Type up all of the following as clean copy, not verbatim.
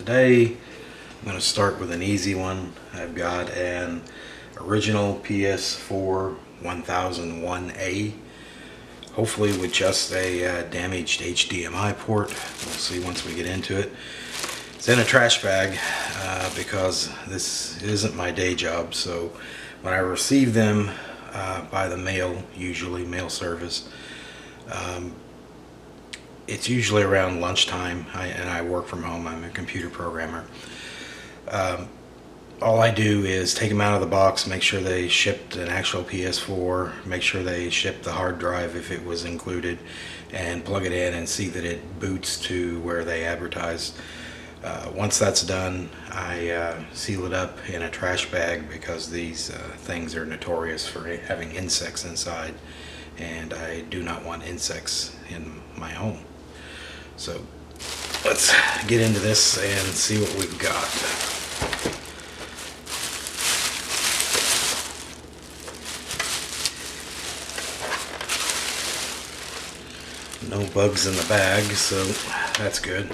today I'm going to start with an easy one. I've got an original PS4 1001A, hopefully with just a damaged HDMI port. We'll see once we get into it. It's in a trash bag because this isn't my day job, so when I receive them by the mail, usually mail service, it's usually around lunchtime, and I work from home. I'm a computer programmer. All I do is take them out of the box, make sure they shipped an actual PS4, make sure they shipped the hard drive if it was included, and plug it in and see that it boots to where they advertised. Once that's done, I seal it up in a trash bag because these things are notorious for having insects inside, and I do not want insects in my home. So let's get into this and see what we've got. No bugs in the bag, so that's good.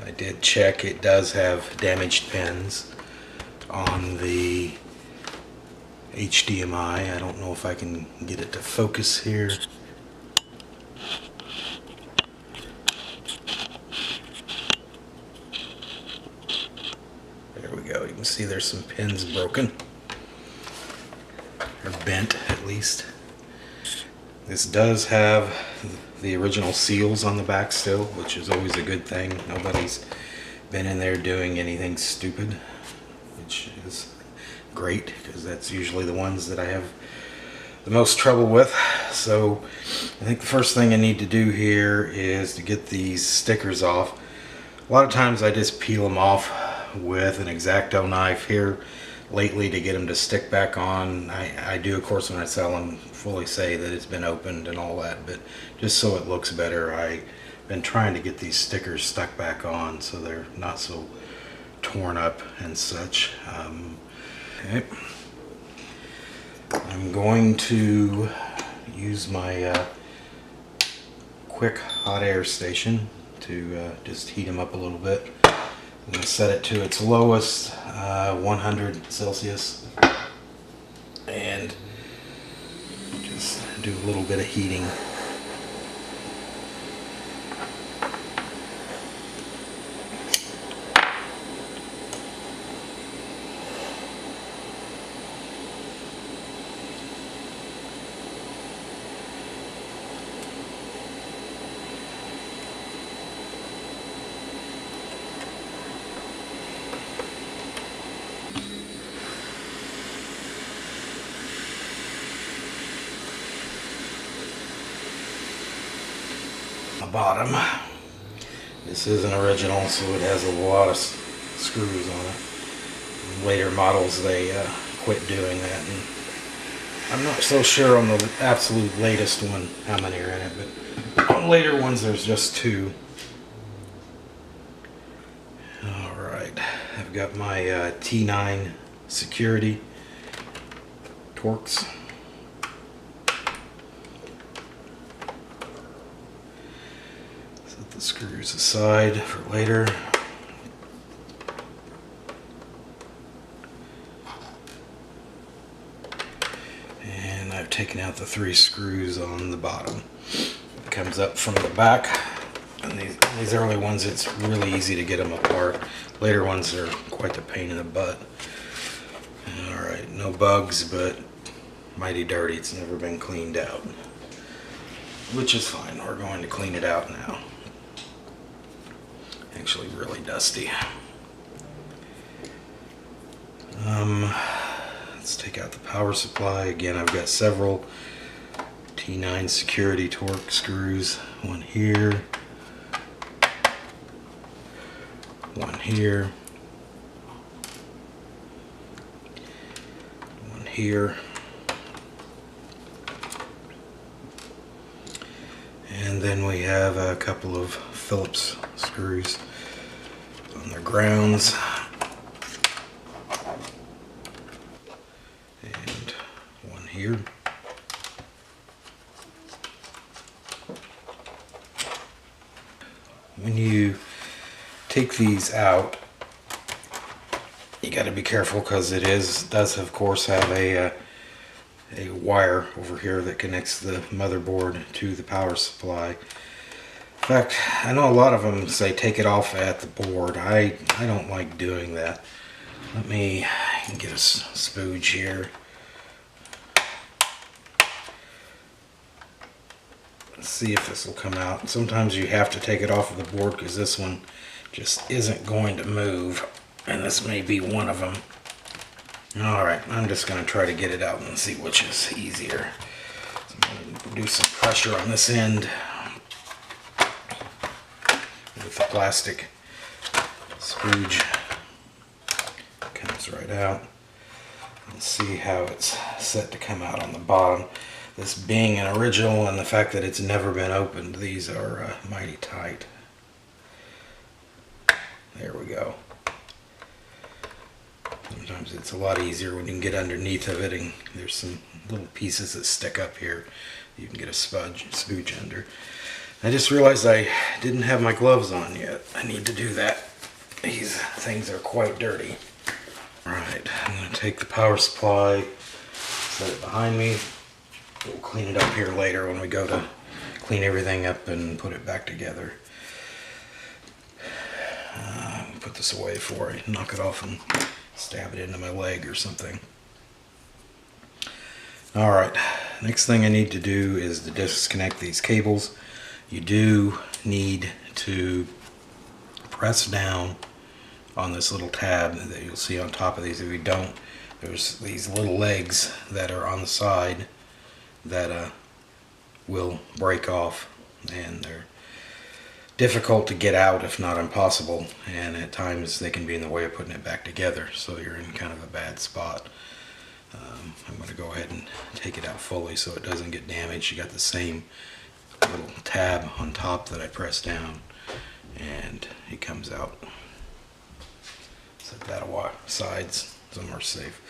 I did check, it does have damaged pins on the HDMI. I don't know if I can get it to focus here. There we go. You can see there's some pins broken, or bent at least. This does have the original seals on the back still, which is always a good thing. Nobody's been in there doing anything stupid, which is great because that's usually the ones that I have the most trouble with. So I think the first thing I need to do here is to get these stickers off. A lot of times I just peel them off with an X-Acto knife. Here lately, to get them to stick back on, I do, of course, when I sell them, fully say that it's been opened and all that, but just so it looks better, I've been trying to get these stickers stuck back on so they're not so torn up and such. Okay. I'm going to use my quick hot air station to just heat them up a little bit. I'm going to set it to its lowest, 100 Celsius, and just do a little bit of heating. Bottom. This is an original, so it has a lot of screws on it. In later models, they quit doing that, and I'm not so sure on the absolute latest one how many are in it, but on later ones there's just 2. Alright, I've got my T9 security Torx. The screws aside for later. And I've taken out the 3 screws on the bottom. It comes up from the back, and these early ones, it's really easy to get them apart. Later ones are quite the pain in the butt. Alright, no bugs, but mighty dirty. It's never been cleaned out, which is fine. We're going to clean it out now. Actually really dusty. Let's take out the power supply. Again, I've got several T9 security Torx screws. One here, one here, one here, and then we have a couple of Phillips screws on their grounds, and one here. when you take these out, you got to be careful because it does of course have a wire over here that connects the motherboard to the power supply. In fact, I know a lot of them say take it off at the board. I don't like doing that. Let me get a spooge here. Let's see if this will come out. Sometimes you have to take it off of the board because this one just isn't going to move, and this may be one of them. Alright, I'm just going to try to get it out and see which is easier. So I'm going to do some pressure on this end with the plastic spooge. Comes right out. And see how it's set to come out on the bottom. This being an original and the fact that it's never been opened, these are mighty tight. There we go. Sometimes it's a lot easier when you can get underneath of it, and there's some little pieces that stick up here. You can get a spooge under. I just realized I didn't have my gloves on yet. I need to do that. These things are quite dirty. Alright, I'm going to take the power supply, set it behind me. We'll clean it up here later when we go to clean everything up and put it back together. Put this away before I knock it off and stab it into my leg or something. Alright, next thing I need to do is to disconnect these cables. You do need to press down on this little tab that you'll see on top of these. If you don't, there's these little legs that are on the side that will break off, and they're difficult to get out, if not impossible, and at times they can be in the way of putting it back together, so you're in kind of a bad spot. I'm going to go ahead and take it out fully so it doesn't get damaged. You got the same little tab on top that I press down, and it comes out. Set that aside, somewhere safe.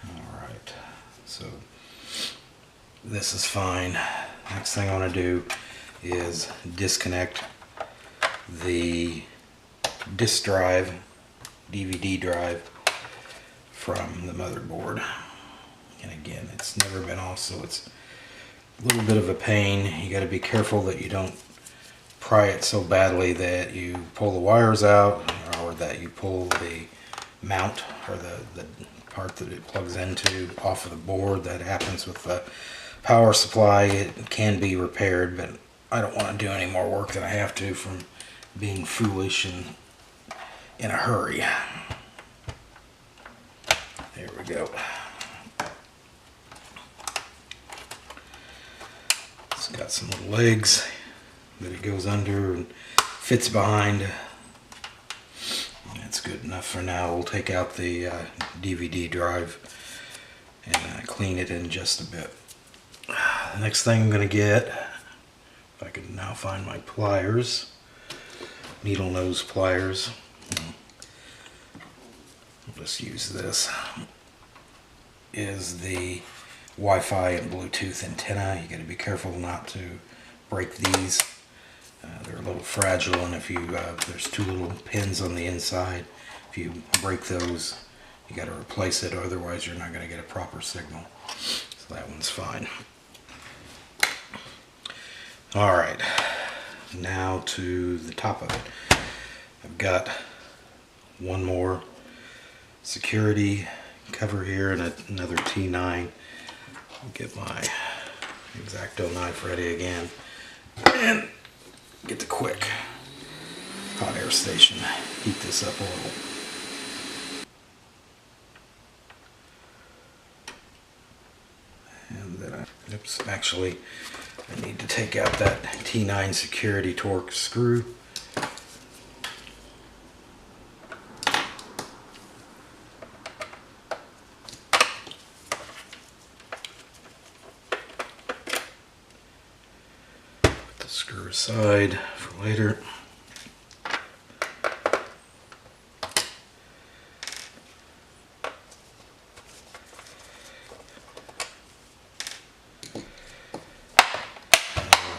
Alright, so this is fine. Next thing I want to do is disconnect the disk drive, DVD drive, from the motherboard. And again, it's never been off, so it's a little bit of a pain. You got to be careful that you don't pry it so badly that you pull the wires out, or that you pull the mount or the part that it plugs into off of the board. That happens with the power supply. It can be repaired, but I don't want to do any more work than I have to from being foolish and in a hurry. There we go. It's got some little legs that it goes under and fits behind. That's good enough for now. We'll take out the DVD drive and clean it in just a bit. The next thing I'm going to get, if I can now find my pliers, needle nose pliers. I'll just use this, is the Wi-Fi and Bluetooth antenna. You got to be careful not to break these. They're a little fragile, and if you there's two little pins on the inside. If you break those, you got to replace it, otherwise you're not going to get a proper signal. So that one's fine. Alright, now to the top of it. I've got one more security cover here and another T9. I'll get my X-Acto knife ready again and get the quick hot air station. Heat this up a little. And then actually I need to take out that T9 security torque screw. Put the screw aside for later.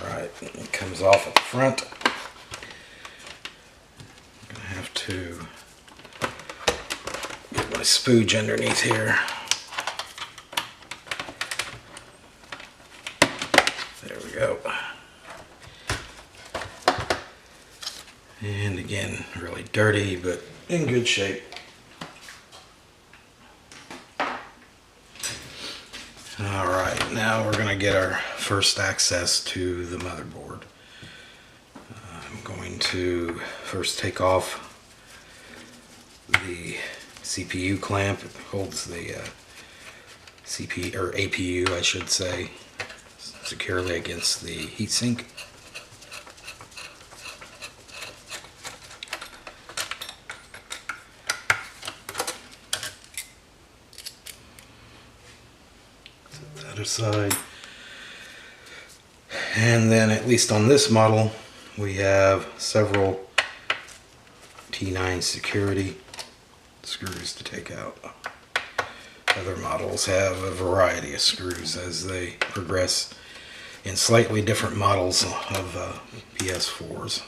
Alright, It comes off at the front. I'm gonna have to get my spooge underneath here. There we go. And again, really dirty, but in good shape. Alright, now we're going to get our first access to the motherboard. I'm going to first take off the CPU clamp. It holds the CPU, or APU I should say, securely against the heatsink. Side, and then at least on this model we have several T9 security screws to take out. Other models have a variety of screws as they progress in slightly different models of PS4s.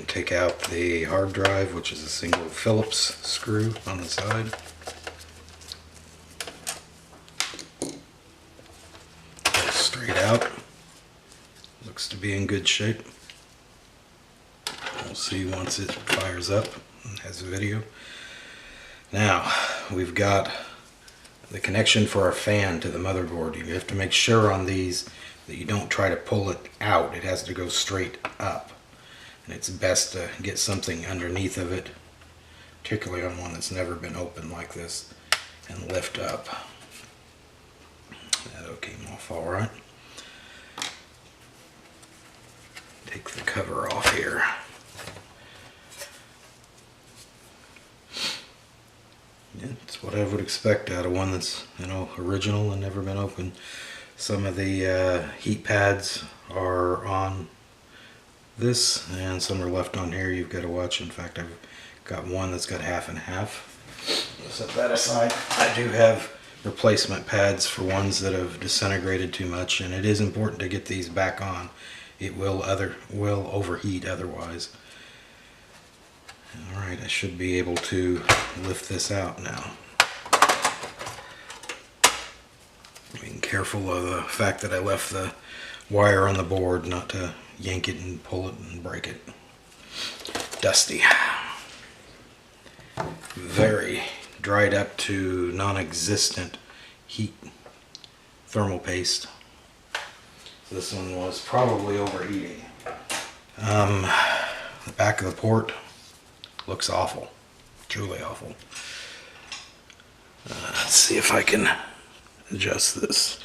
Take out the hard drive, which is a single Phillips screw on the side. Straight out. Looks to be in good shape. We'll see once it fires up and has a video. Now, we've got the connection for our fan to the motherboard. You have to make sure on these that you don't try to pull it out. It has to go straight up. And it's best to get something underneath of it, particularly on one that's never been opened like this, and lift up. That came off all right. Take the cover off here. Yeah, it's what I would expect out of one that's, you know, original and never been opened. Some of the heat pads are on this, and some are left on here. You've got to watch. In fact, I've got one that's got half and half. Set that aside. I do have replacement pads for ones that have disintegrated too much, and it is important to get these back on. It will overheat otherwise. Alright, I should be able to lift this out now. Being careful of the fact that I left the wire on the board, not to yank it and pull it and break it. Dusty. Very dried up to non-existent heat thermal paste. This one was probably overheating. The back of the port looks awful. Truly awful. Let's see if I can adjust this.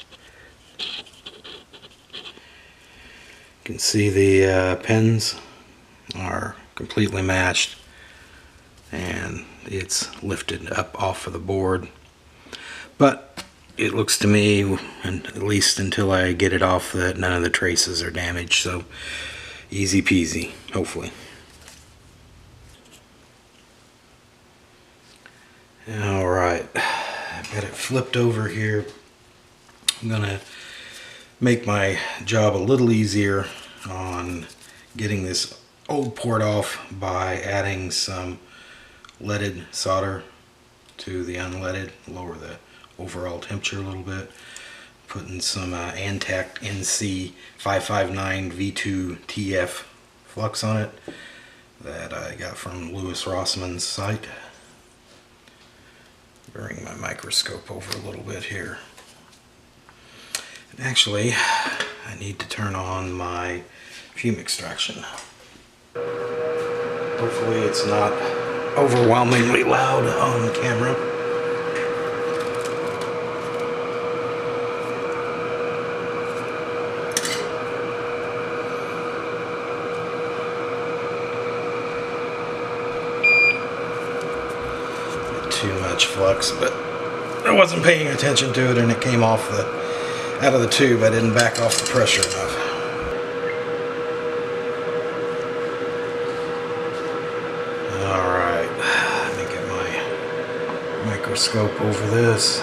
You can see the pins are completely matched, and it's lifted up off of the board. But it looks to me, and at least until I get it off, that none of the traces are damaged, so easy peasy, hopefully. Alright, I've got it flipped over here. I'm gonna make my job a little easier on getting this old port off by adding some leaded solder to the unleaded, lower the overall temperature a little bit. Putting some Antac NC 559 V2 TF flux on it that I got from Louis Rossman's site. Bring my microscope over a little bit here. Actually, I need to turn on my fume extraction. Hopefully it's not overwhelmingly loud on camera. Not too much flux, but I wasn't paying attention to it and it came off out of the tube. I didn't back off the pressure enough. Alright, let me get my microscope over this.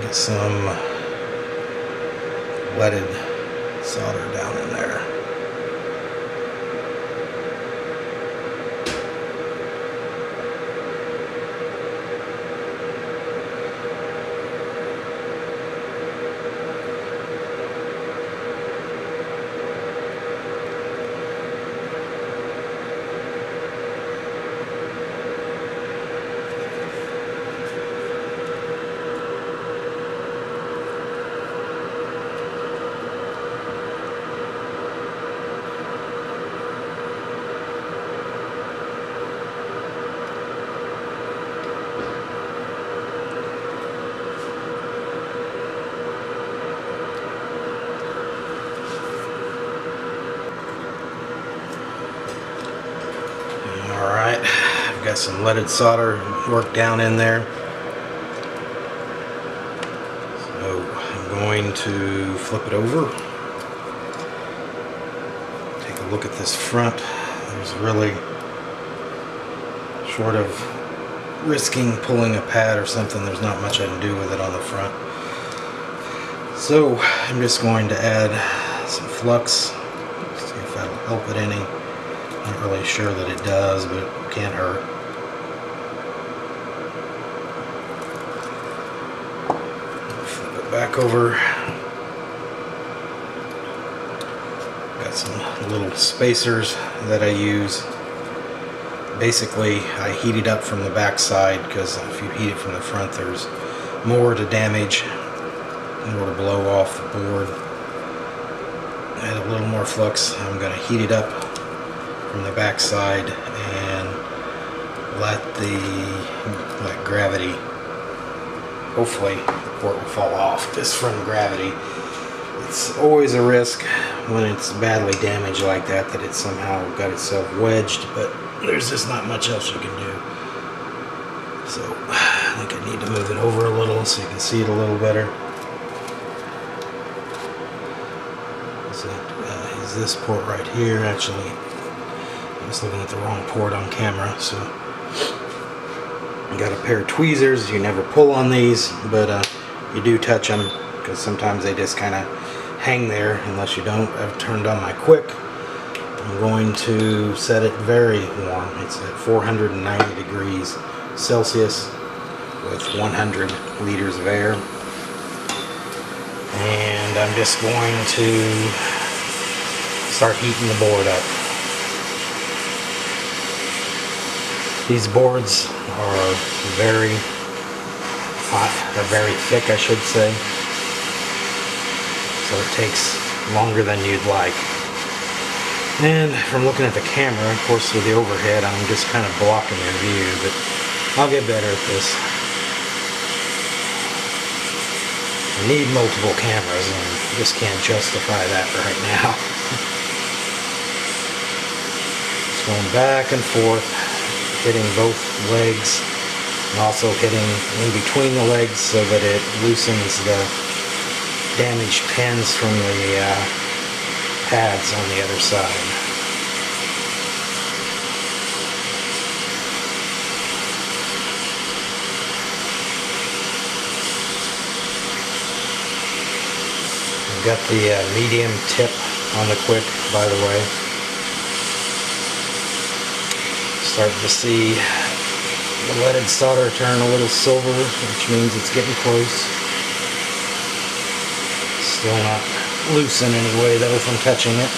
Get some leaded solder down in there. Alright, I've got some leaded solder worked down in there. So I'm going to flip it over. Take a look at this front. There's really, short of risking pulling a pad or something, there's not much I can do with it on the front. So I'm just going to add some flux, see if that'll help it any. Not really sure that it does, but it can't hurt. Flip it back over. Got some little spacers that I use. Basically, I heat it up from the back side because if you heat it from the front, there's more to damage, more to blow off the board. Add a little more flux. I'm going to heat it up from the back side and let gravity, hopefully the port will fall off just from gravity. It's always a risk when it's badly damaged like that it somehow got itself wedged, but there's just not much else you can do. So I think I need to move it over a little so you can see it a little better. So is this port right here. Actually, I was looking at the wrong port on camera. So I got a pair of tweezers. You never pull on these, but you do touch them because sometimes they just kind of hang there unless you don't. I've turned on my quick. I'm going to set it very warm. It's at 490 degrees Celsius with 100 liters of air. And I'm just going to start heating the board up. These boards are very hot. They're very thick, I should say. So it takes longer than you'd like. And from looking at the camera, of course with the overhead, I'm just kind of blocking your view, but I'll get better at this. I need multiple cameras and just can't justify that right now. Just going back and forth, hitting both legs, and also hitting in between the legs so that it loosens the damaged pins from the pads on the other side. I've got the medium tip on the quick, by the way. Starting to see the leaded solder turn a little silver, which means it's getting close. Still not loose in any way though from touching it.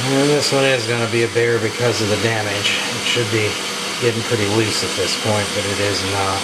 And this one is going to be a bear because of the damage. It should be getting pretty loose at this point, but it is not.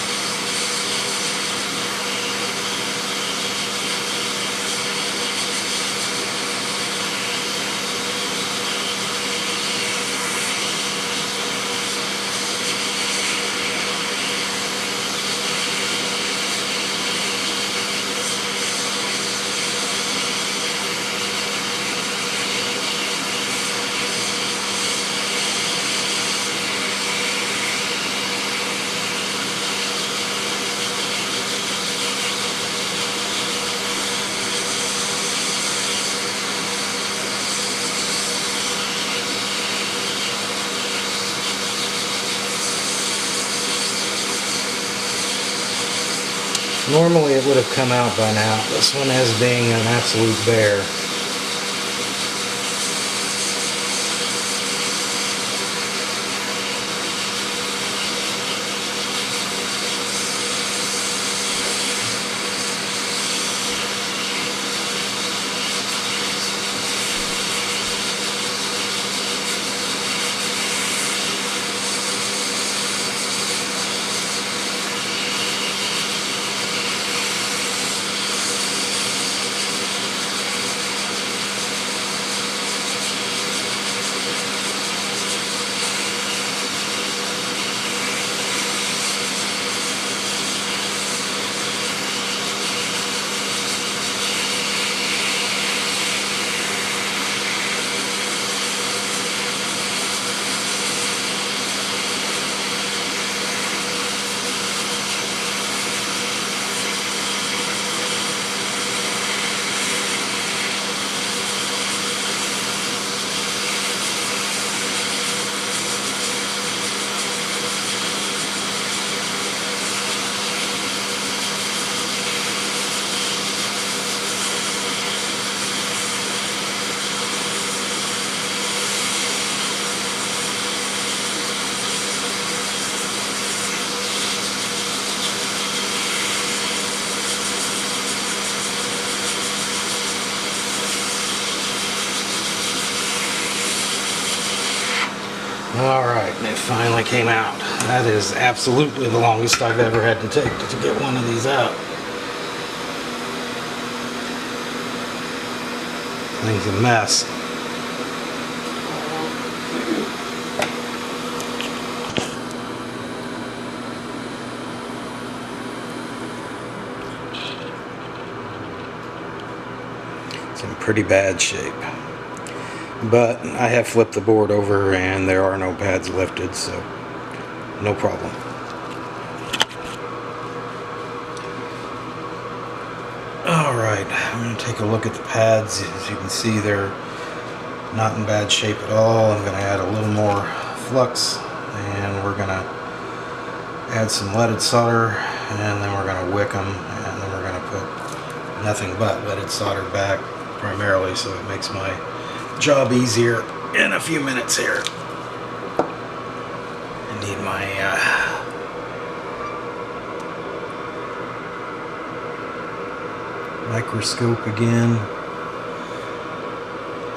Normally it would have come out by now. This one is being an absolute bear. Alright, it finally came out. That is absolutely the longest I've ever had to take to get one of these out. Thing's a mess. It's in pretty bad shape. But I have flipped the board over and there are no pads lifted, so no problem. Alright, I'm going to take a look at the pads. As you can see, they're not in bad shape at all. I'm going to add a little more flux, and we're going to add some leaded solder, and then we're going to wick them, and then we're going to put nothing but leaded solder back primarily, so it makes my job easier in a few minutes here. I need my microscope again.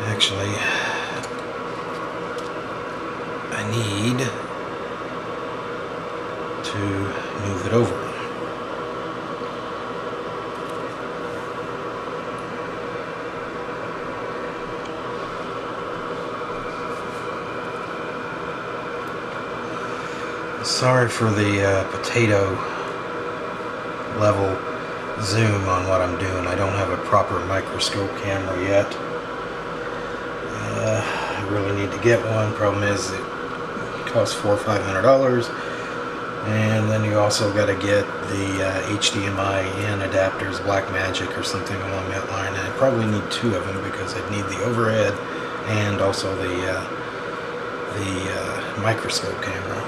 Actually, I need to move it over. Sorry for the potato level zoom on what I'm doing. I don't have a proper microscope camera yet. I really need to get one. Problem is it costs $400 or $500, and then you also got to get the HDMI in adapters, Blackmagic or something along that line. And I probably need two of them because I'd need the overhead and also the microscope camera.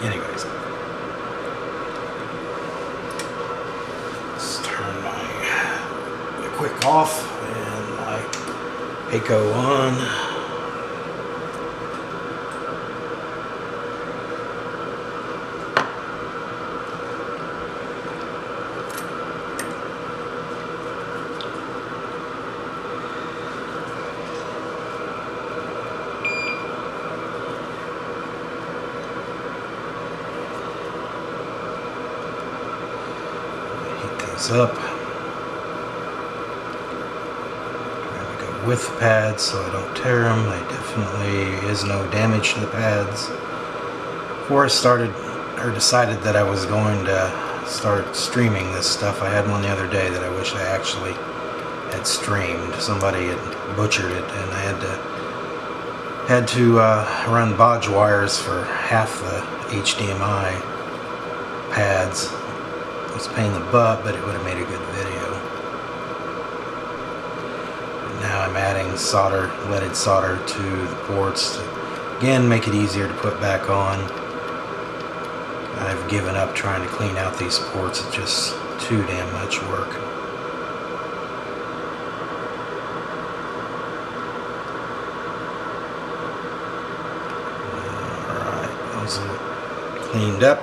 Anyways, let's turn my quick off and my Paco on. these up. Trying to go with the pads so I don't tear them. There definitely is no damage to the pads. Before I started or decided that I was going to start streaming this stuff, I had one the other day that I wish I actually had streamed. Somebody had butchered it, and I had to run bodge wires for half the HDMI pads. It was a pain in the butt, but it would have made a good video. And now I'm adding solder, leaded solder to the ports to again make it easier to put back on. I've given up trying to clean out these ports. It's just too damn much work. Cleaned up,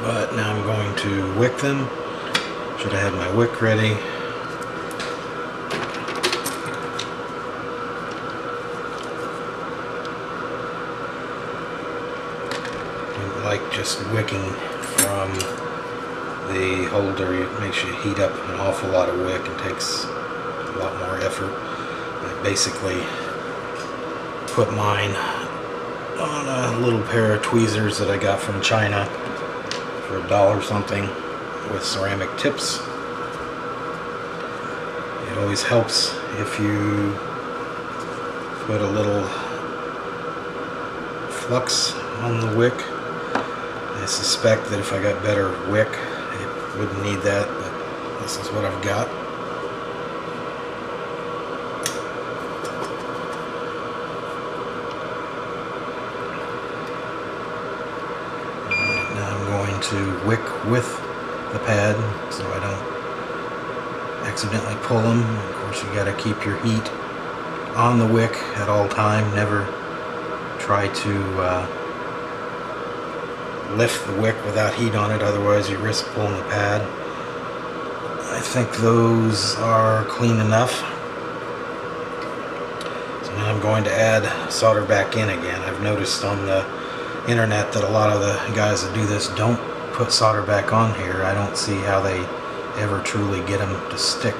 but now I'm going to wick them. Should have had my wick ready. I like just wicking from the holder. It makes you heat up an awful lot of wick and takes a lot more effort. I basically put mine on a little pair of tweezers that I got from China for $1 something with ceramic tips. It always helps if you put a little flux on the wick. I suspect that if I got better wick, it wouldn't need that, but this is what I've got. To wick with the pad so I don't accidentally pull them. Of course, you got to keep your heat on the wick at all time. Never try to lift the wick without heat on it, otherwise you risk pulling the pad. I think those are clean enough. So now I'm going to add solder back in again. I've noticed on the internet that a lot of the guys that do this don't put solder back on here. I don't see how they ever truly get them to stick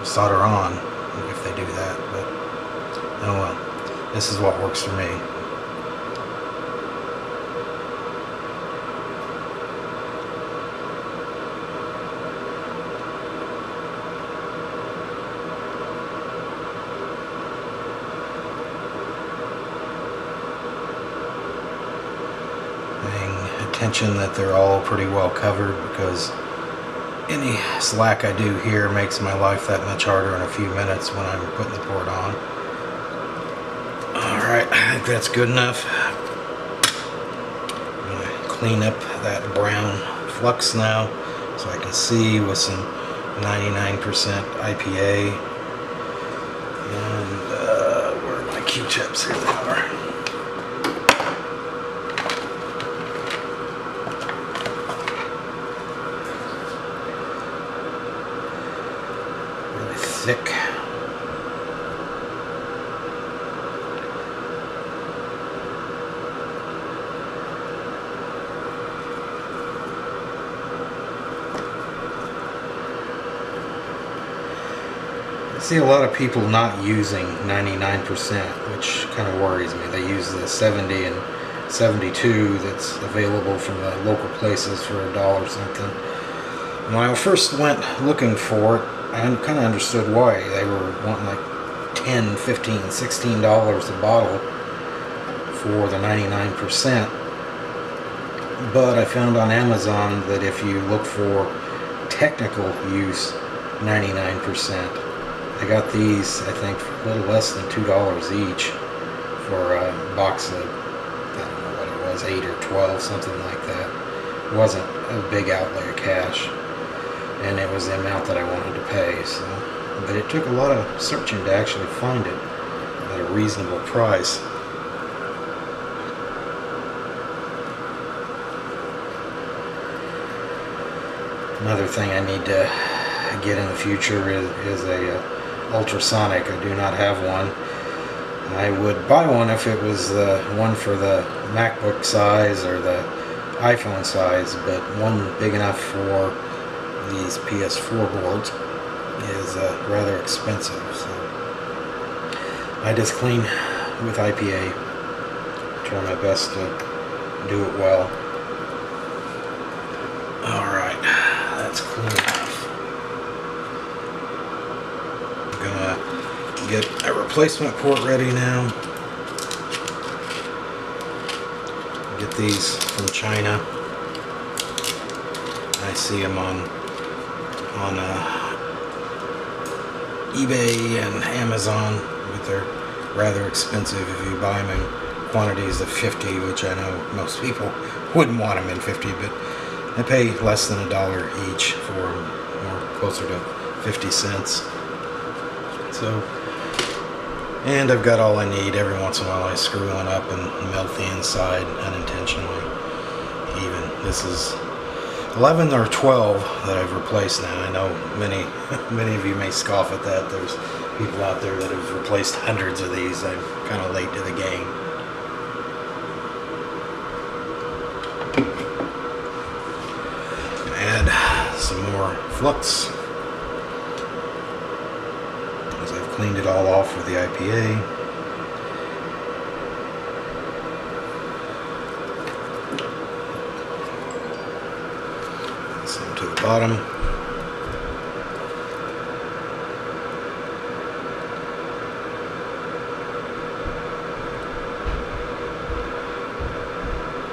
solder on if they do that, but oh well, this is what works for me. Attention that they're all pretty well covered, because any slack I do here makes my life that much harder in a few minutes when I'm putting the port on. Alright, I think that's good enough. I'm going to clean up that brown flux now so I can see with some 99% IPA. And where are my Q-tips? Here they are. Thick. I see a lot of people not using 99%, which kind of worries me. They use the 70 and 72 that's available from the local places for $1 something. When I first went looking for it, I kind of understood why. They were wanting like $10, $15, $16 a bottle for the 99%. But I found on Amazon that if you look for technical use 99%, I got these, I think, for a little less than $2 each for a box of, I don't know what it was, 8 or 12, something like that. It wasn't a big outlay of cash, and it was the amount that I wanted to pay. So, but it took a lot of searching to actually find it at a reasonable price. Another thing I need to get in the future is a ultrasonic. I do not have one. I would buy one if it was the one for the MacBook size or the iPhone size, but one big enough for these PS4 boards is rather expensive, so I just clean with IPA, try my best to do it well. Alright, that's clean enough. I'm gonna get a replacement port ready now. Get these from China. I see them on eBay and Amazon, but they're rather expensive if you buy them in quantities of 50, which I know most people wouldn't want them in 50, but I pay less than $1 each for them, or closer to 50 cents. So, and I've got all I need. Every once in a while I screw one up and melt the inside unintentionally. Even this is 11 or 12 that I've replaced now. I know many of you may scoff at that. There's people out there that have replaced hundreds of these. I'm kind of late to the game. Add some more flux, as I've cleaned it all off with the IPA. Some to the bottom.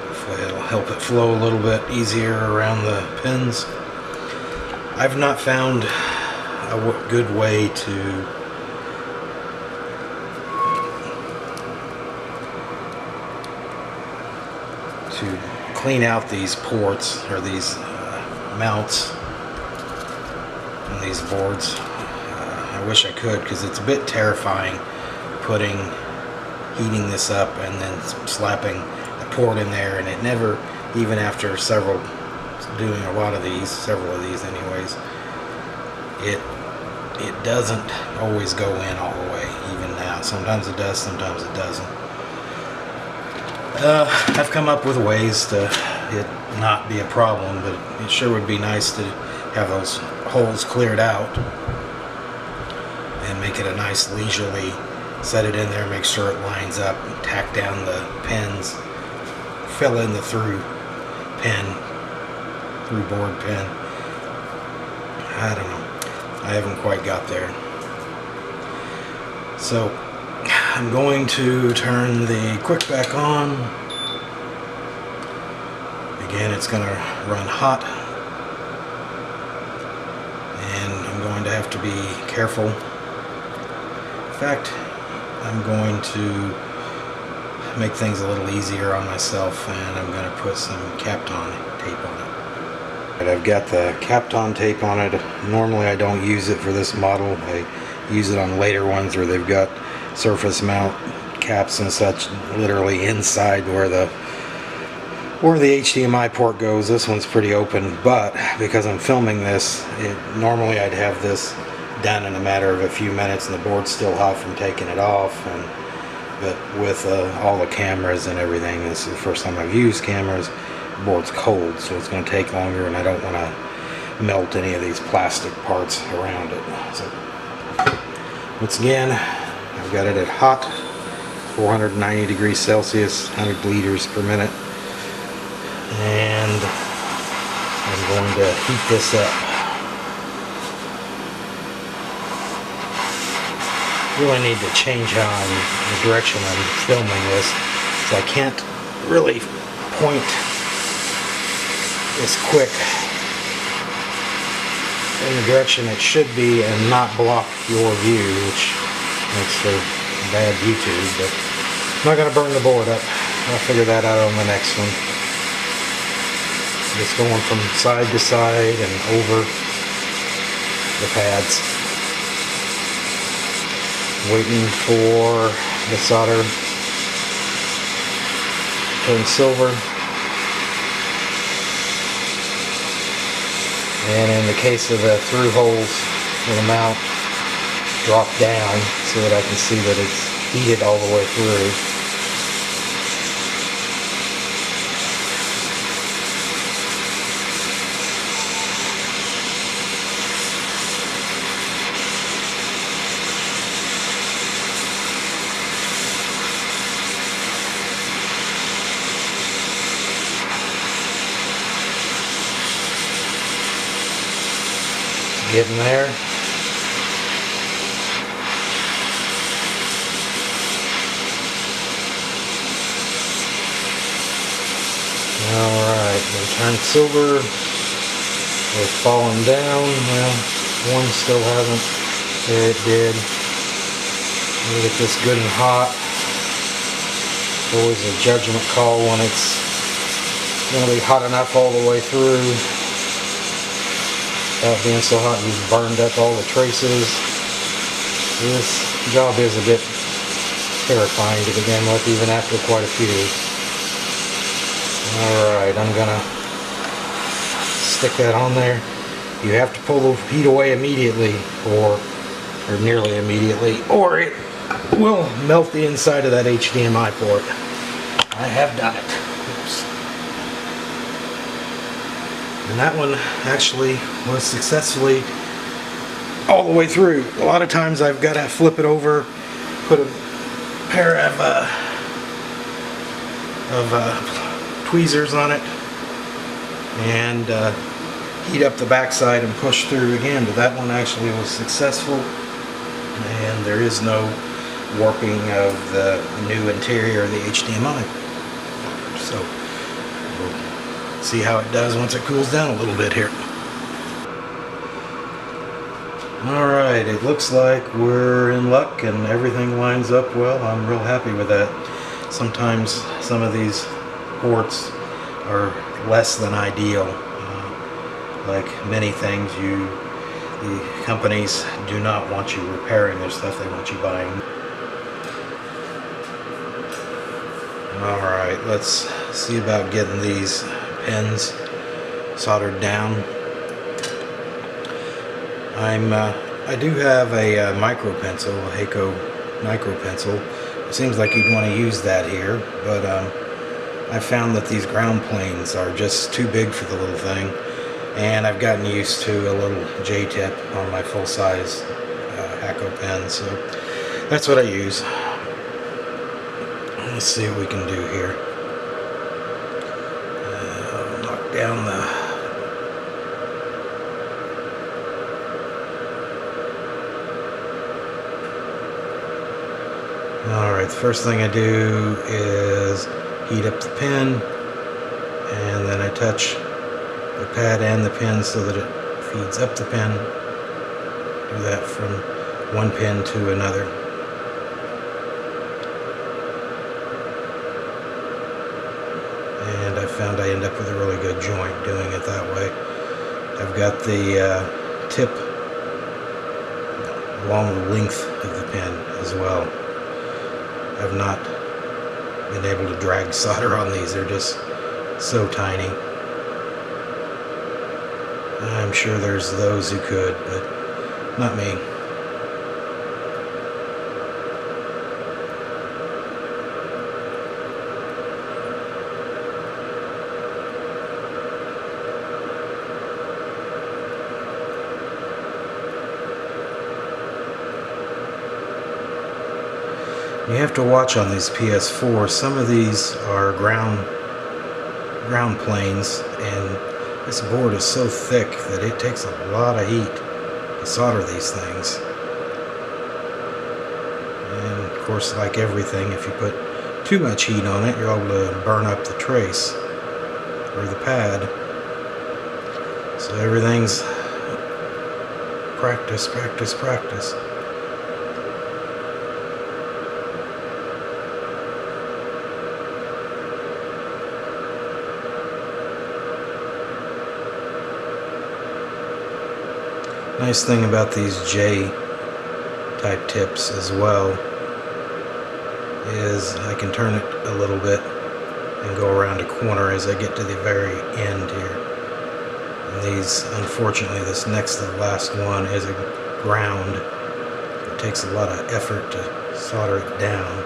Hopefully it'll help it flow a little bit easier around the pins. I've not found a good way to clean out these ports, or these mounts on these boards. I wish I could, because it's a bit terrifying heating this up and then slapping a port in there, and it never, even after doing several of these anyways, it doesn't always go in all the way, even now. Sometimes it does, sometimes it doesn't. I've come up with ways to it not be a problem, but it sure would be nice to have those holes cleared out and make it a nice leisurely, set it in there, make sure it lines up, tack down the pins, fill in the through board pin. I don't know. I haven't quite got there. So I'm going to turn the quick back on. Again, it's going to run hot, and I'm going to have to be careful. In fact, I'm going to make things a little easier on myself, and I'm going to put some Kapton tape on it. And I've got the Kapton tape on it. Normally I don't use it for this model. I use it on later ones where they've got surface mount caps and such literally inside where the HDMI port goes. This one's pretty open, but because I'm filming this, normally I'd have this done in a matter of a few minutes and the board's still hot from taking it off. But with all the cameras and everything, this is the first time I've used cameras, the board's cold, so it's going to take longer, and I don't want to melt any of these plastic parts around it. So once again, I've got it at hot, 490 degrees Celsius, 100 liters per minute, and I'm going to heat this up. Really need to change the direction I'm filming this, so I can't really point this quick in the direction it should be and not block your view, which makes for bad YouTube. But I'm not going to burn the board up. I'll figure that out on the next one. Just going from side to side and over the pads, waiting for the solder to turn silver. And in the case of the through holes for the mount, drop down so that I can see that it's heated all the way through. getting there. Alright, they turned silver. They're falling down. Well, one still hasn't. There it did. We'll get this good and hot. It's always a judgment call when it's going to be hot enough all the way through. Without being so hot you've burned up all the traces. This job is a bit terrifying to begin with, even after quite a few. Alright, I'm going to stick that on there. You have to pull the heat away immediately, or nearly immediately, or it will melt the inside of that HDMI port. I have done it. Oops. And that one actually was successfully all the way through. A lot of times I've got to flip it over, put a pair of tweezers on it, and heat up the backside and push through again. But that one actually was successful, and there is no warping of the new interior of the HDMI. So we'll see how it does once it cools down a little bit here. Alright, it looks like we're in luck and everything lines up well. I'm real happy with that. Sometimes some of these ports are less than ideal. Like many things, the companies do not want you repairing their stuff, they want you buying. Alright, let's see about getting these pins soldered down. I do have a micro pencil, a Heiko micro pencil. It seems like you'd want to use that here, but I found that these ground planes are just too big for the little thing, and I've gotten used to a little J-tip on my full-size Heiko pen, so that's what I use. Let's see what we can do here. Knock down the... Alright, the first thing I do is heat up the pen, and then I touch the pad and the pin so that it feeds up the pen. Do that from one pin to another. And I found I end up with a really good joint doing it that way. I've got the tip along the length of the pen as well. I've not been able to drag solder on these. They're just so tiny. I'm sure there's those who could, but not me. You have to watch on these PS4. Some of these are ground planes, and this board is so thick that it takes a lot of heat to solder these things. And of course, like everything, if you put too much heat on it, you're able to burn up the trace or the pad. So everything's practice, practice, practice. Nice thing about these J type tips as well is I can turn it a little bit and go around a corner as I get to the very end here. And these, unfortunately, this next to the last one is a ground. It takes a lot of effort to solder it down.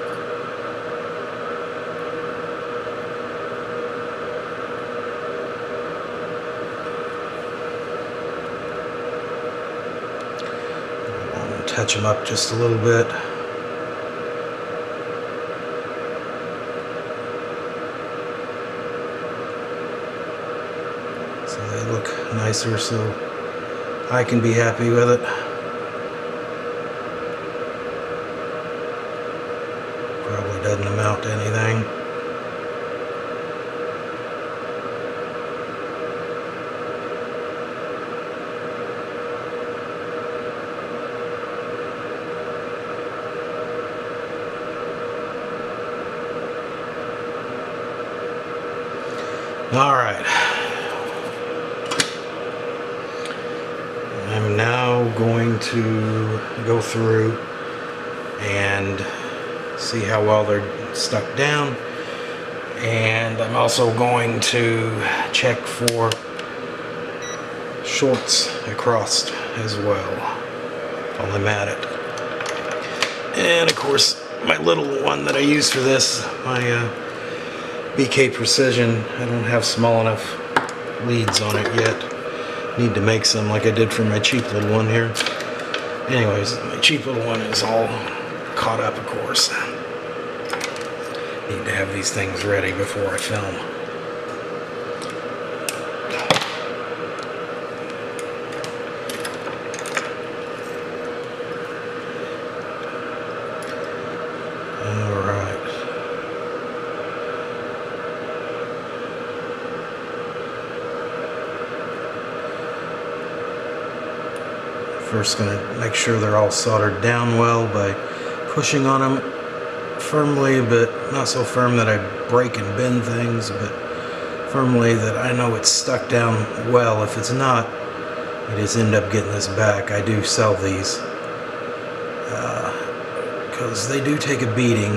Touch them up just a little bit. So they look nicer. So I can be happy with it. Probably doesn't amount to anything. All right. I'm now going to go through and see how well they're stuck down, and I'm also going to check for shorts across as well while I'm at it. And of course, my little one that I use for this, my BK Precision, I don't have small enough leads on it yet. Need to make some like I did for my cheap little one here. Anyways, my cheap little one is all caught up, of course. Need to have these things ready before I film. First, going to make sure they're all soldered down well by pushing on them firmly, but not so firm that I break and bend things, but firmly that I know it's stuck down well. If it's not, I just end up getting this back. I do sell these because they do take a beating,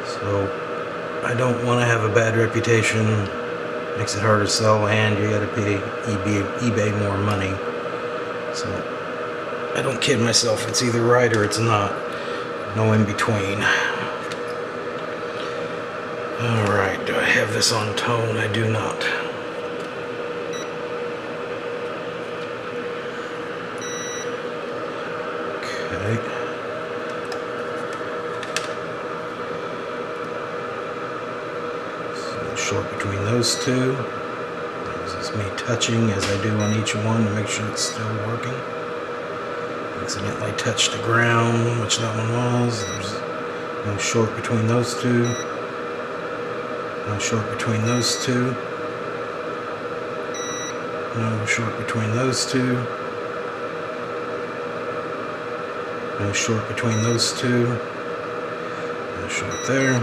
so I don't want to have a bad reputation. Makes it harder to sell, and you got to pay eBay more money. So I don't kid myself, it's either right or it's not. No in between. Alright, do I have this on tone? I do not. Okay. So short between those two. This is me touching as I do on each one to make sure it's still working. Accidentally touched the ground, which that one was. There's no short between those two. No short between those two. No short between those two. No short between those two. No short there.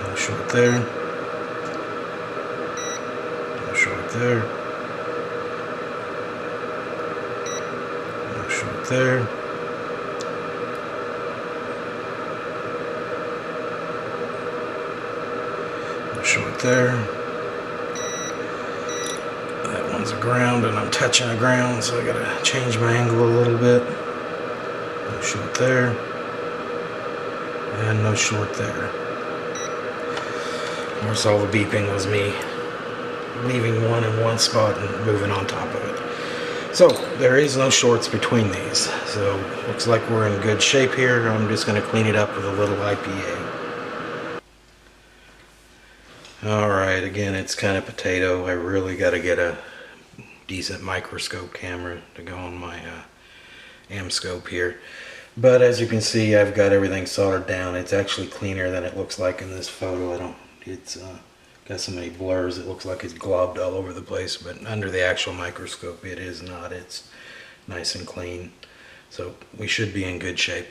No short there. No short there. No short there. No short there. That one's a ground and I'm touching a ground, so I gotta change my angle a little bit. No short there. And no short there. Of course, all the beeping was me leaving one in one spot and moving on top of it. So there is no shorts between these. So looks like we're in good shape here. I'm just going to clean it up with a little IPA. Alright, again, it's kind of potato. I really got to get a decent microscope camera to go on my Amscope here. But as you can see, I've got everything soldered down. It's actually cleaner than it looks like in this photo. It's got so many blurs, it looks like it's globbed all over the place, but under the actual microscope it is not. It's nice and clean. So we should be in good shape.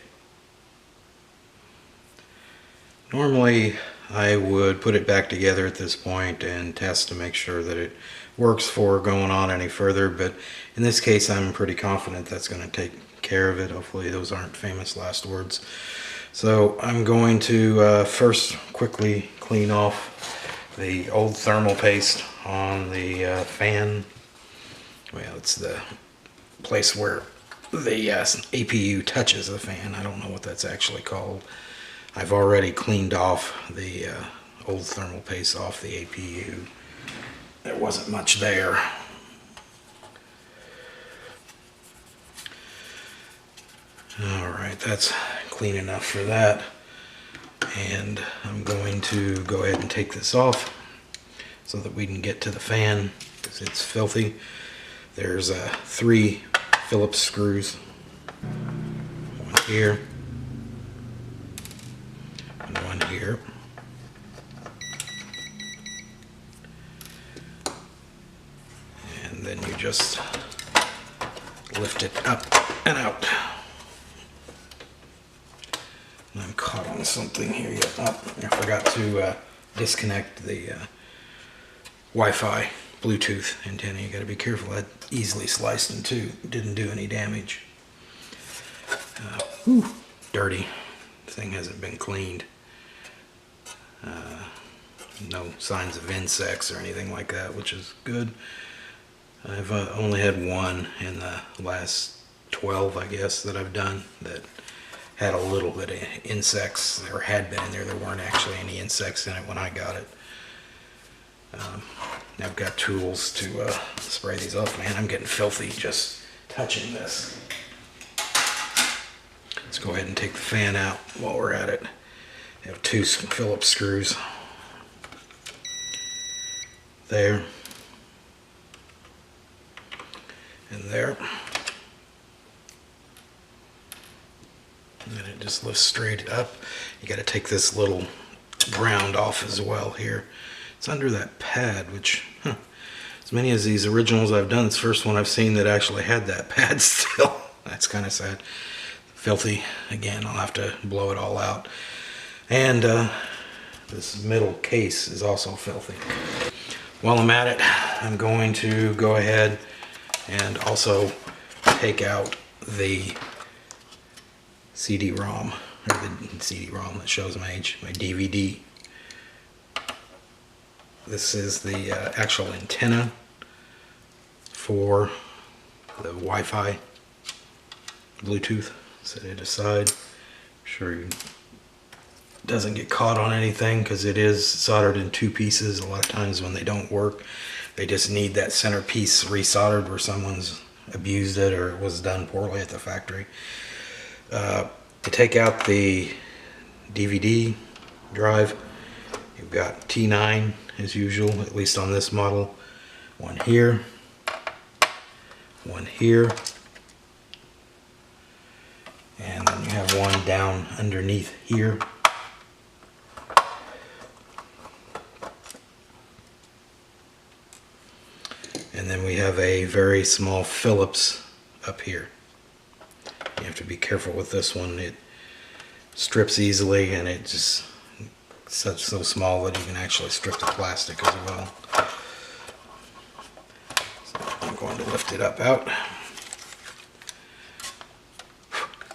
Normally I would put it back together at this point and test to make sure that it works for going on any further, but in this case I'm pretty confident that's going to take care of it. Hopefully those aren't famous last words. So I'm going to first quickly clean off the old thermal paste on the fan. Well, it's the place where the APU touches the fan. I don't know what that's actually called. I've already cleaned off the old thermal paste off the APU. There wasn't much there. Alright, that's clean enough for that. And I'm going to go ahead and take this off so that we can get to the fan. because it's filthy. There's 3 Phillips screws. One here. And one here. And then you just lift it up and out. And I'm caught on something here yet. Oh, I forgot to disconnect the Wi-Fi Bluetooth antenna. You got to be careful. That easily sliced in two. Didn't do any damage. Dirty. The thing hasn't been cleaned. No signs of insects or anything like that, which is good. I've only had one in the last 12, I guess, that I've done that had a little bit of insects. There had been in there. There weren't actually any insects in it when I got it. I've got tools to spray these off. Man, I'm getting filthy just touching this. Let's go ahead and take the fan out while we're at it. I have 2 Phillips screws. There. And there. And then it just lifts straight up. You got to take this little ground off as well here. It's under that pad, which, as many as these originals I've done, it's the first one I've seen that actually had that pad still. That's kind of sad. Filthy. Again, I'll have to blow it all out. And this middle case is also filthy. While I'm at it, I'm going to go ahead and also take out the CD-ROM, or the CD-ROM that shows my DVD. This is the actual antenna for the Wi-Fi Bluetooth. Set it aside. I'm sure it doesn't get caught on anything because it is soldered in 2 pieces. A lot of times when they don't work, they just need that center piece resoldered where someone's abused it or it was done poorly at the factory. To take out the DVD drive, you've got T9 as usual, at least on this model. One here, one here, and then you have one down underneath here. And then we have a very small Phillips up here. You have to be careful with this one. It strips easily and it just so small that you can actually strip the plastic as well. So I'm going to lift it up out.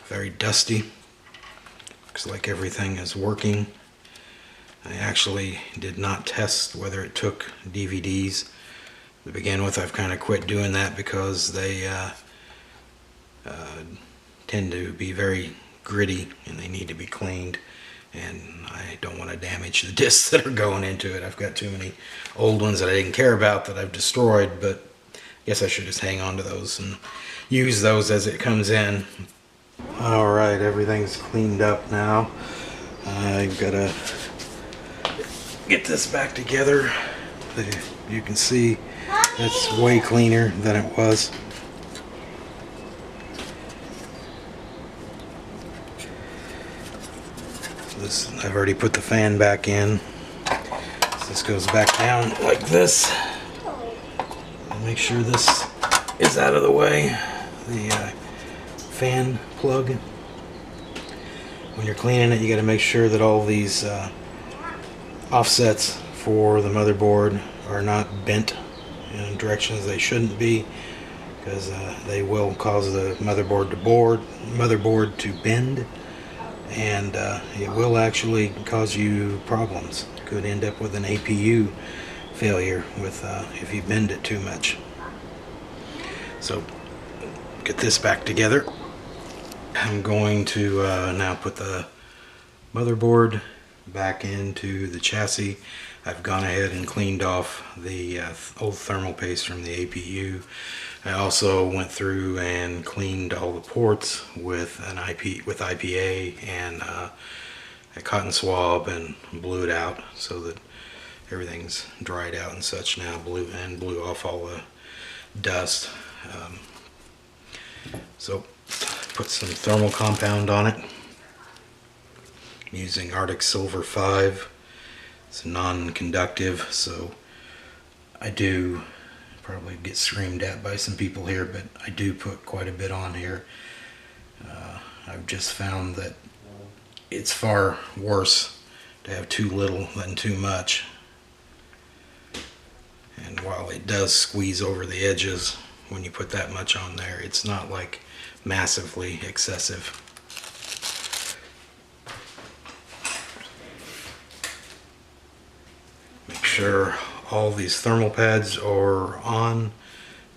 Very dusty. Looks like everything is working. I actually did not test whether it took DVDs. To begin with, I've kind of quit doing that because they tend to be very gritty and they need to be cleaned, and I don't want to damage the discs that are going into it. I've got too many old ones that I didn't care about that I've destroyed, but I guess I should just hang on to those and use those as it comes in. Alright, everything's cleaned up now. I've got to get this back together. You can see that's way cleaner than it was. This, I've already put the fan back in. So this goes back down like this. I'll make sure this is out of the way. The fan plug. When you're cleaning it, you got to make sure that all these offsets for the motherboard are not bent in directions they shouldn't be, because they will cause the motherboard to bend, and it will actually cause you problems. Could end up with an APU failure with if you bend it too much. So get this back together. I'm going to now put the motherboard back into the chassis. I've gone ahead and cleaned off the old thermal paste from the APU. I also went through and cleaned all the ports with an IPA and a cotton swab and blew it out so that everything's dried out and such now, blew off all the dust. So put some thermal compound on it. I'm using Arctic Silver 5. It's non-conductive, so I do probably get screamed at by some people here, but I do put quite a bit on here. I've just found that it's far worse to have too little than too much. And while it does squeeze over the edges when you put that much on there, it's not like massively excessive. Make sure all these thermal pads are on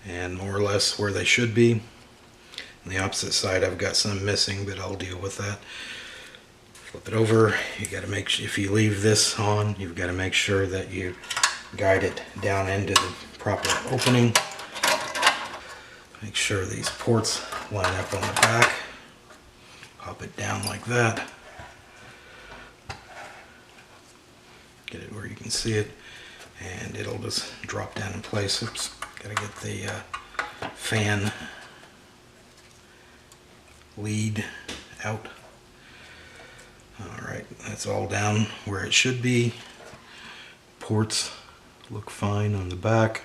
and more or less where they should be. On the opposite side I've got some missing, but I'll deal with that. Flip it over. You got to make sure, if you leave this on, you've got to make sure that you guide it down into the proper opening. Make sure these ports line up on the back. Pop it down like that. Get it where you can see it, and it'll just drop down in place. Oops, gotta get the fan lead out. Alright, that's all down where it should be. Ports look fine on the back.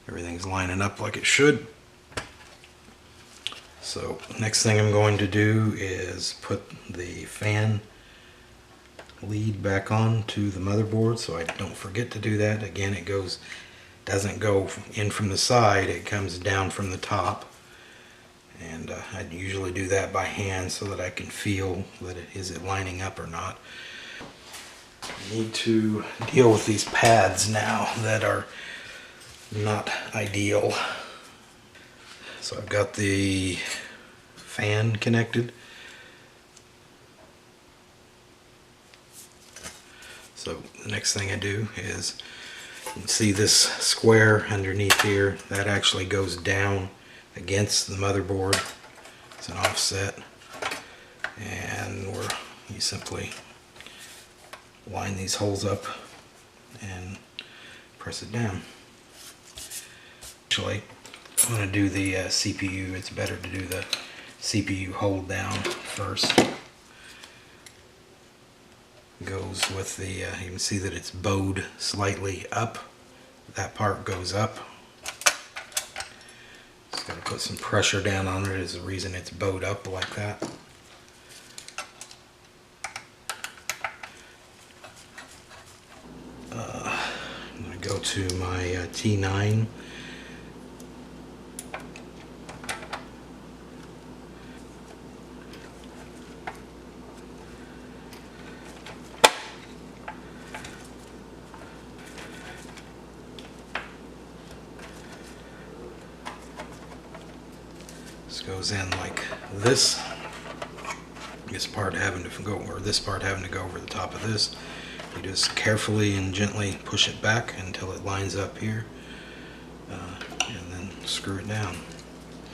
Everything's lining up like it should. So next thing I'm going to do is put the fan lead back on to the motherboard, so I don't forget to do that. Again, it doesn't go in from the side, it comes down from the top. And I usually do that by hand so that I can feel that is it lining up or not. I need to deal with these pads now that are not ideal. So I've got the fan connected. So the next thing I do is, you can see this square underneath here, that actually goes down against the motherboard. It's an offset, and you simply line these holes up and press it down. Actually, I'm going to do the CPU. It's better to do the CPU hold down first. Goes with the, you can see that it's bowed slightly up. That part goes up. Just got to put some pressure down on it, is the reason it's bowed up like that. I'm going to go to my T9. This goes in like this. This part having to go, or this part having to go over the top of this. You just carefully and gently push it back until it lines up here, and then screw it down.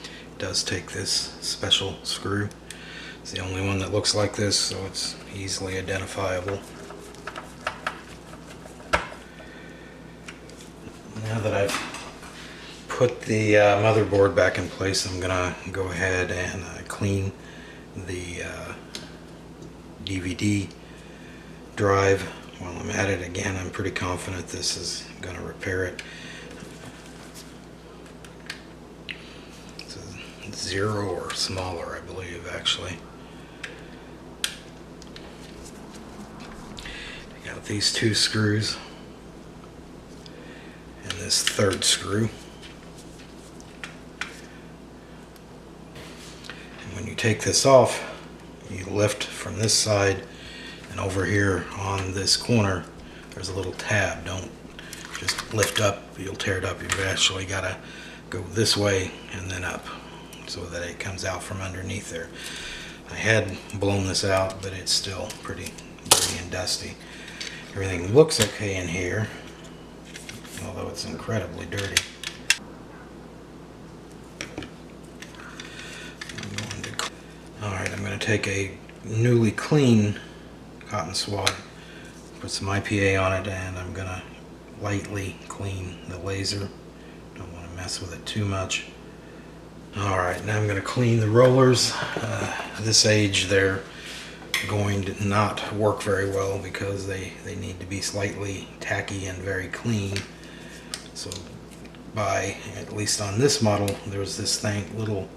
It does take this special screw. It's the only one that looks like this, so it's easily identifiable. Now that I've put the motherboard back in place, I'm gonna go ahead and clean the DVD drive. While I'm at it, again, I'm pretty confident this is going to repair it. It's a 0 or smaller, I believe, actually. I got these 2 screws and this 3rd screw. And when you take this off, you lift from this side, and over here on this corner there's a little tab. Don't just lift up, you'll tear it up. You've actually got to go this way and then up so that it comes out from underneath there. I had blown this out, but it's still pretty dirty and dusty. Everything looks okay in here, although it's incredibly dirty. Alright, I'm going to take a newly clean cotton swab, Put some IPA on it, and I'm gonna lightly clean the laser. Don't want to mess with it too much. Alright, now I'm going to clean the rollers. This age they're going to not work very well because they need to be slightly tacky and very clean. So at least on this model, there's this little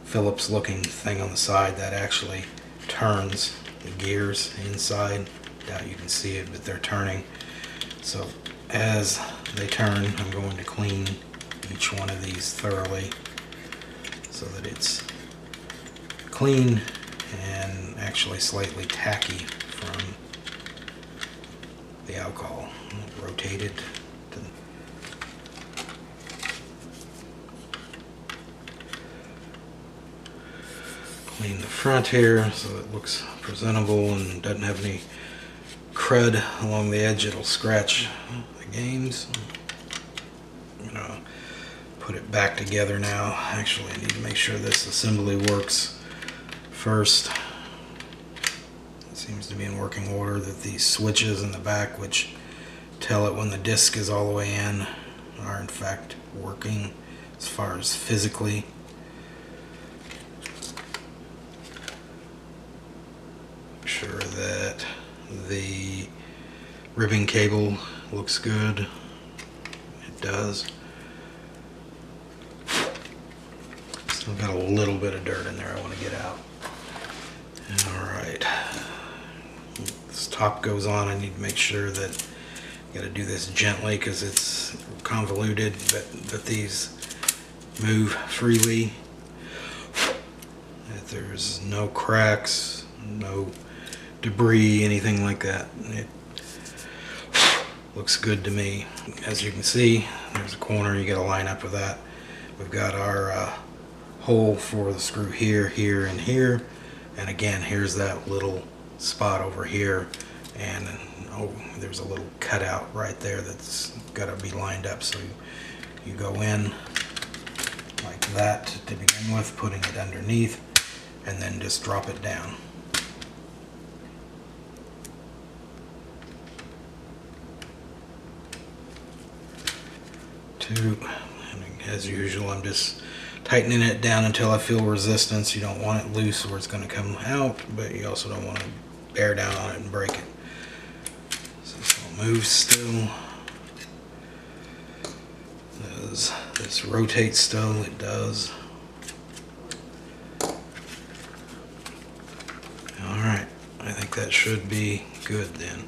Phillips looking thing on the side that actually turns the gears inside. Doubt you can see it, but they're turning. So as they turn, I'm going to clean each one of these thoroughly so that it's clean and actually slightly tacky from the alcohol. Rotated. Clean the front here so it looks presentable and doesn't have any crud along the edge. It'll scratch the games. I'm gonna put it back together now. Actually, I need to make sure this assembly works first. It seems to be in working order. That these switches in the back, which tell it when the disc is all the way in, are in fact working as far as physically. Make sure that the ribbon cable looks good. It does. Still got a little bit of dirt in there I want to get out. Alright. This top goes on. I need to make sure that I got to do this gently because it's convoluted, but these move freely. That there's no cracks, no debris, anything like that. It looks good to me. As you can see, there's a corner. You got to line up with that. We've got our hole for the screw here, here, and here. And again, here's that little spot over here. And oh, there's a little cutout right there that's got to be lined up. So you go in like that to begin with, putting it underneath, and then just drop it down. And as usual, I'm just tightening it down until I feel resistance. You don't want it loose or it's going to come out, but you also don't want to bear down on it and break it. So this will move still. Does this rotate still? It does. Alright, I think that should be good then.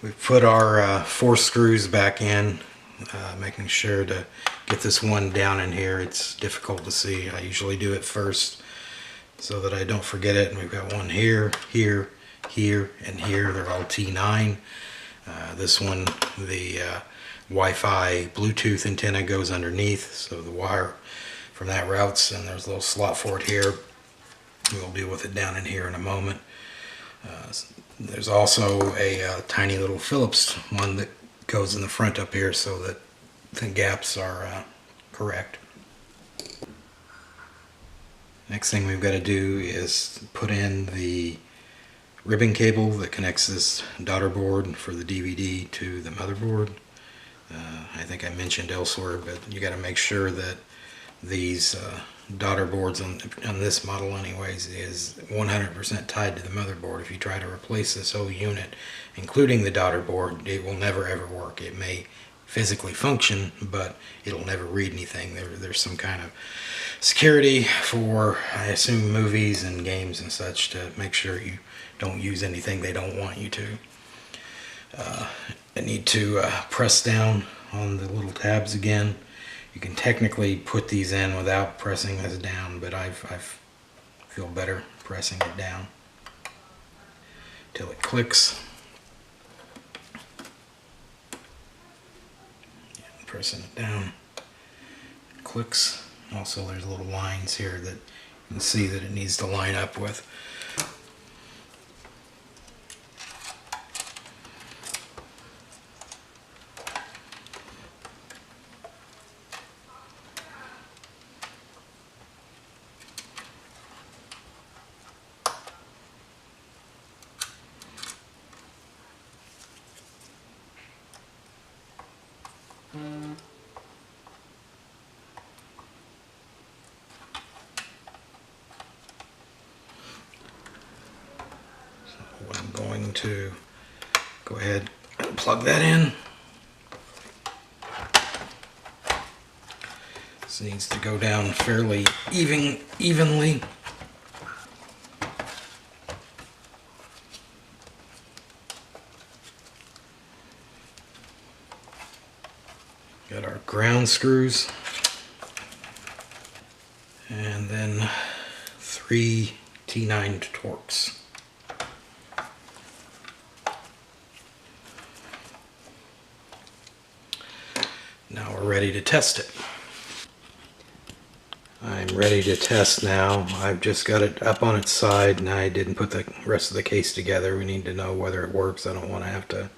We've put our 4 screws back in, making sure to get this one down in here. It's difficult to see. I usually do it first so that I don't forget it. And we've got one here, here, here, and here. They're all T9. This one, the Wi-Fi Bluetooth antenna goes underneath, so the wire from that routes, and there's a little slot for it here. We'll deal with it down in here in a moment. There's also a tiny little Phillips one that goes in the front up here so that the gaps are correct. Next thing we've got to do is put in the ribbon cable that connects this daughter board for the DVD to the motherboard. I think I mentioned elsewhere, but you got to make sure that these daughter boards on this model anyways is 100% tied to the motherboard. If you try to replace this whole unit, including the daughter board, it will never ever work. It may physically function, but it'll never read anything. There's some kind of security for, I assume, movies and games and such, to make sure you don't use anything they don't want you to. I need to press down on the little tabs again. You can technically put these in without pressing this down, but I feel better pressing it down till it clicks. Pressing it down, it clicks. Also, there's little lines here that you can see that it needs to line up with. going to go ahead and plug that in. This needs to go down fairly evenly. Got our ground screws, and then 3 T9 Torx. Now we're ready to test it. I'm ready to test now. I've just got it up on its side and I didn't put the rest of the case together. We need to know whether it works. I don't want to have to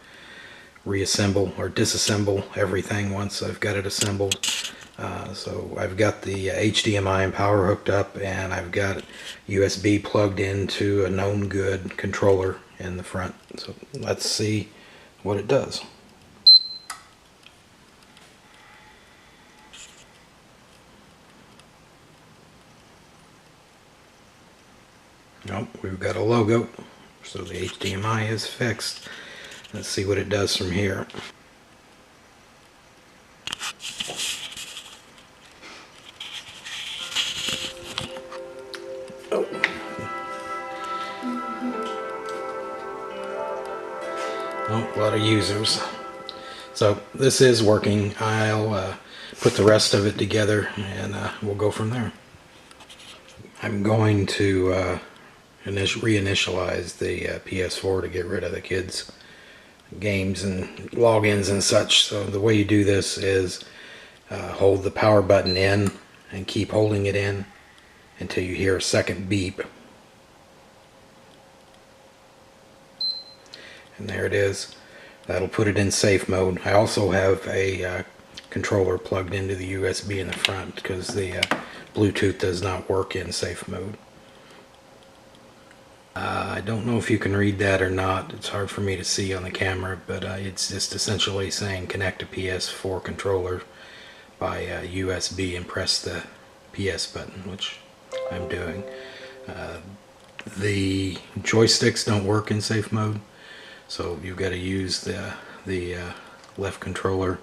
reassemble or disassemble everything once I've got it assembled. So I've got the HDMI and power hooked up, and I've got USB plugged into a known good controller in the front. So let's see what it does. Nope, we've got a logo, so the HDMI is fixed. Let's see what it does from here. Oh. Oh, a lot of users. So this is working. I'll put the rest of it together and we'll go from there. I'm going to reinitialize the PS4 to get rid of the kids' games and logins and such. So the way you do this is hold the power button in and keep holding it in until you hear a second beep. And there it is. That'll put it in safe mode. I also have a controller plugged into the USB in the front because the Bluetooth does not work in safe mode. I don't know if you can read that or not. It's hard for me to see on the camera, but it's just essentially saying connect a PS4 controller by USB and press the PS button, which I'm doing. The joysticks don't work in safe mode, so you've got to use the left controller,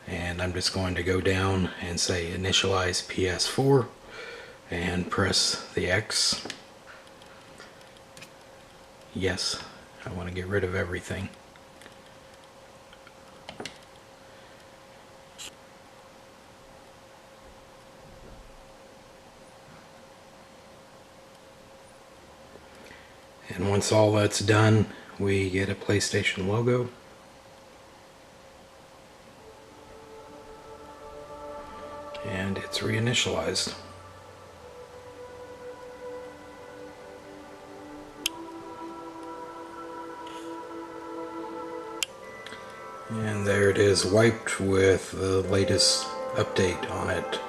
and I'm just going to go down and say initialize PS4 and press the X. Yes, I want to get rid of everything. And once all that's done, we get a PlayStation logo. And it's reinitialized. And there it is, wiped with the latest update on it.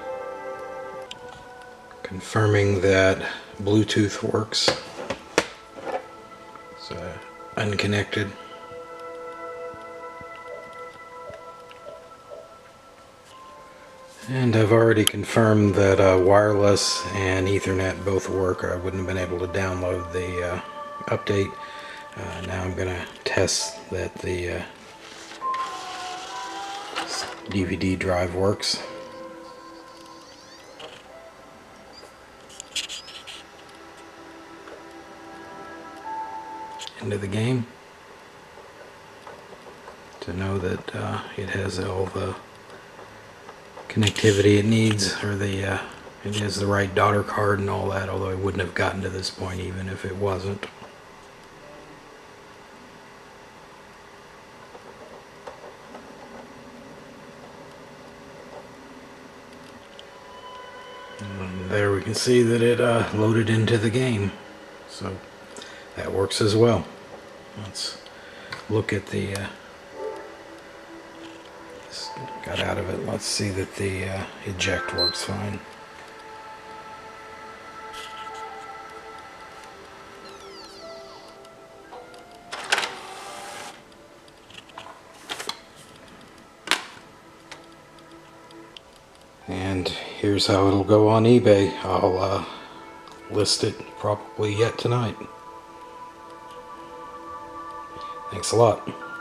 Confirming that Bluetooth works. It's unconnected. And I've already confirmed that wireless and Ethernet both work, or I wouldn't have been able to download the update. Now I'm going to test that the DVD drive works. Into the game to know that it has all the connectivity it needs, or it has the right daughter card and all that, although I wouldn't have gotten to this point even if it wasn't. And there we can see that it loaded into the game, so that works as well. Let's look at the got out of it. Let's see that the eject works fine. And here's how it'll go on eBay. I'll list it probably yet tonight. Thanks a lot.